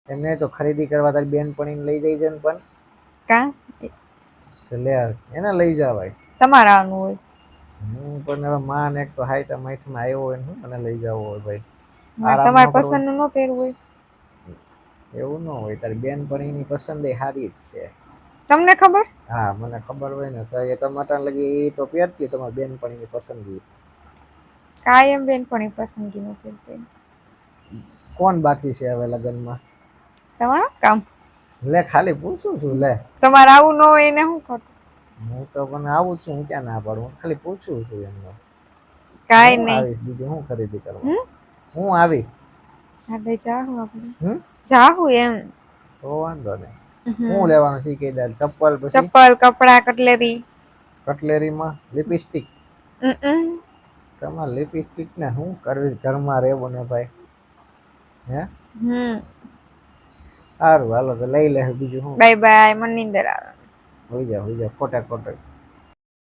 એમને તો ખરીદી કરવા તારી બેનપણીને લઈ જઈ છે ને પણ કા તો લે એને લઈ જવાય. તમારે આવવાનું હોય. હું પણ હવે માન એક તો હાઈતા માઠમાં આવ્યો હોય ને મને લઈ જવો હોય ભાઈ. હા આરામ તમારે ન કરવો પસંદ નું ન પહેરવું હોય. એવું ન હોય તારી બેનપણીની પસંદ એ હારી જ છે. તમને ખબર. હા મને ખબર હોય ને તો એ તમાટા લગી એ તો પહેરતી તમારી બેનપણીની પસંદગી. કાયમ બેનપણી પસંદગી નું પહેરતી. કોણ બાકી છે હવે લગ્નમાં. તમારા કામ. લે ખાલી પૂછું છું લે. તમારે આવું ન હોય એને હું ખોટું. હું તો પણ આવું છું હું ક્યાં ના પાડું હું ખાલી પૂછું છું એમને. કાઈ હું નહી આવીશ બીજું હું ખરીદી કરવા હમ હું આવી. હા ભાઈ જાહું આપણે હમ જાહું એમ. તો વાંધો નહી હમ હું લેવાનું શીખી દે ચપ્પલ પછી. ચપ્પલ કપડા કટલેરી કટલેરીમાં લિપસ્ટિક. હમ. તમારે લિપસ્ટિક ને શું કરવી ઘરમાં રહેવું ને ભાઈ હે. હમ. સારું હાલો તો લઈ લે બીજું હું. બાય બાય મને નીંદર આવે. હુઈ જા ખોટે ખોટે.